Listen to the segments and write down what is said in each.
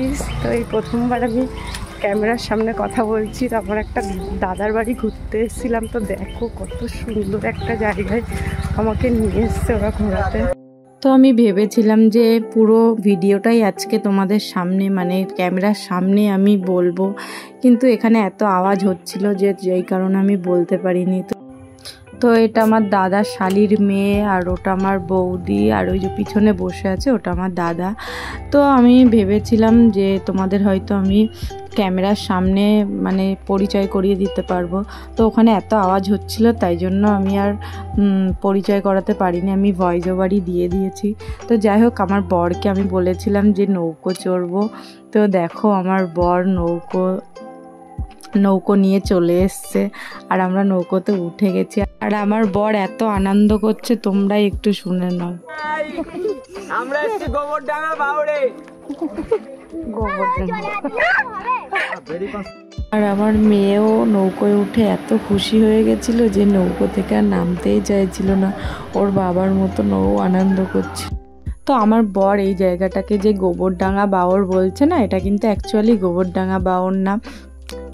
Guys, তো এই প্রথমবার আমি ক্যামেরার সামনে কথা বলছি। তারপর একটা দাদার বাড়ি ঘুরতে এসেছিলাম, তো দেখো কত সুন্দর একটা জায়গায় আমাকে নিয়ে এসছে ওরা ঘোরাতে। তো আমি ভেবেছিলাম যে পুরো ভিডিওটাই আজকে তোমাদের সামনে মানে ক্যামেরার সামনে আমি বলবো, কিন্তু এখানে এত আওয়াজ হচ্ছিল যে যেই কারণে আমি বলতে পারিনি। তো এটা আমার দাদার শালির মেয়ে, আর ওটা আমার বৌদি, আর ওই যে পিছনে বসে আছে ওটা আমার দাদা। তো আমি ভেবেছিলাম যে তোমাদের হয়তো আমি ক্যামেরার সামনে মানে পরিচয় করিয়ে দিতে পারবো, তো ওখানে এত আওয়াজ হচ্ছিল তাই জন্য আমি আর পরিচয় করাতে পারিনি, আমি ভয়েস ওভারই দিয়ে দিয়েছি। তো যাই হোক, আমার বরকে আমি বলেছিলাম যে নৌকো চড়বো, তো দেখো আমার বর নৌকো নিয়ে চলে এসছে আর আমরা নৌকোতে উঠে গেছি। আর আমার বর এত আনন্দ করছে, তোমরা একটু শুনে নাও। আমরা এসেছি গোবরডাঙ্গা বাউড়ে। আর আমার মেয়েও নৌকোয় উঠে এত খুশি হয়ে গেছিল যে নৌকো থেকে আর নামতেই চাইছিল না, ওর বাবার মতো নৌ আনন্দ করছে। তো আমার বর এই জায়গাটাকে যে গোবরডাঙ্গা বাওর বলছে না, এটা কিন্তু অ্যাকচুয়ালি গোবরডাঙ্গা বাওর না,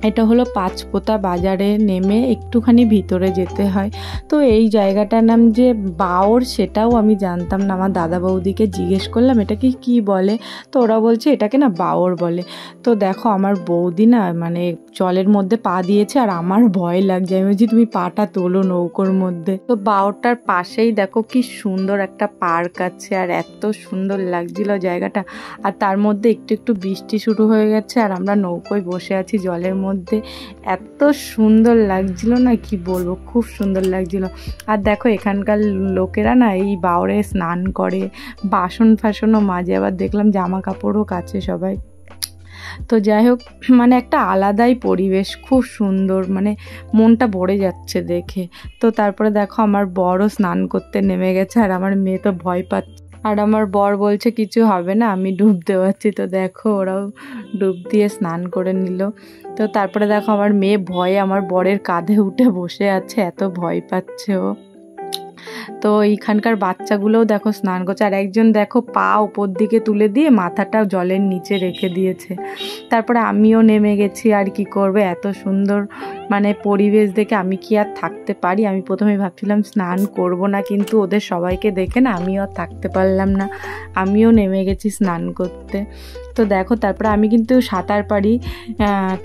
এটা হলো পাঁচপোতা বাজারে নেমে একটুখানি ভিতরে যেতে হয়। তো এই জায়গাটার নাম যে বাওর সেটাও আমি জানতাম না, আমার দাদা বৌদিকে জিজ্ঞেস করলাম এটাকে কি বলে, তো ওরা বলছে এটাকে না বাওর বলে। তো দেখো আমার বৌদি না মানে জলের মধ্যে পা দিয়েছে আর আমার ভয় লাগছে, আমি বলছি তুমি পাটা তোলো নৌকোর মধ্যে। তো বাওরটার পাশেই দেখো কি সুন্দর একটা পার্ক আছে, আর এত সুন্দর লাগছিল জায়গাটা। আর তার মধ্যে একটু একটু বৃষ্টি শুরু হয়ে গেছে আর আমরা নৌকোয় বসে আছি জলের মধ্যে, এত সুন্দর লাগছিল না কি বলবো, খুব সুন্দর লাগছিল। আর দেখো এখানকার লোকেরা না এই বাওরে স্নান করে, বাসন ফাসনও মাজে, আবার দেখলাম জামা কাপড়ও কাচে সবাই। তো যাই হোক, মানে একটা আলাদাই পরিবেশ, খুব সুন্দর, মানে মনটা ভরে যাচ্ছে দেখে। তো তারপরে দেখো আমার বরও স্নান করতে নেমে গেছে আর আমার মেয়ে তো ভয় পাচ্ছে, আর আমার বর বলছে কিছু হবে না আমি ডুব দেওয়াচ্ছি। তো দেখো ওরাও ডুব দিয়ে স্নান করে নিল। তো তারপরে দেখো আমার মেয়ে ভয়ে আমার বরের কাঁধে উঠে বসে আছে, এত ভয় পাচ্ছে ও। তো এইখানকার বাচ্চাগুলোও দেখো স্নান করছে, আর একজন দেখো পা উপর দিকে তুলে দিয়ে মাথাটা জলের নিচে রেখে দিয়েছে। তারপরে আমিও নেমে গেছি, আর কি করবে, এত সুন্দর মানে পরিবেশ দেখে আমি কি আর থাকতে পারি। আমি প্রথমে ভাবছিলাম স্নান করব না, কিন্তু ওদের সবাইকে দেখে না আমিও আর থাকতে পারলাম না, আমিও নেমে গেছি স্নান করতে। তো দেখো তারপরে আমি কিন্তু সাঁতার পারি,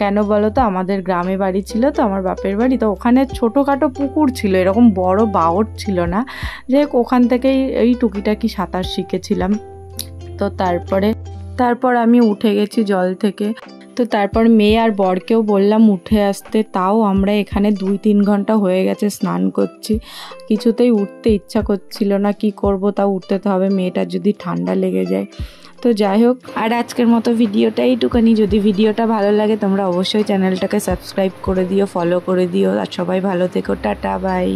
কেন বলো তো, আমাদের গ্রামে বাড়ি ছিল তো আমার বাপের বাড়ি, তো ওখানে ছোটোখাটো পুকুর ছিল, এরকম বড় বাওর ছিল না, যে ওখান থেকেই এই টুকিটাকি সাঁতার শিখেছিলাম। তো তারপর আমি উঠে গেছি জল থেকে। তো তারপর মেয়ে আর বরকেও বললাম উঠে আসতে, তাও আমরা এখানে 2-3 ঘন্টা হয়ে গেছে স্নান করছি, কিছুতেই উঠতে ইচ্ছা করছিল না। কি করব, তাও উঠতে তো হবে, মেয়েটার যদি ঠান্ডা লেগে যায়। তো যাই হোক, আর আজকের মতো ভিডিওটা এইটুখানি। যদি ভিডিওটা ভালো লাগে তোমরা অবশ্যই চ্যানেলটাকে সাবস্ক্রাইব করে দিও, ফলো করে দিও, আর সবাই ভালো থেকো, টাটা বাই।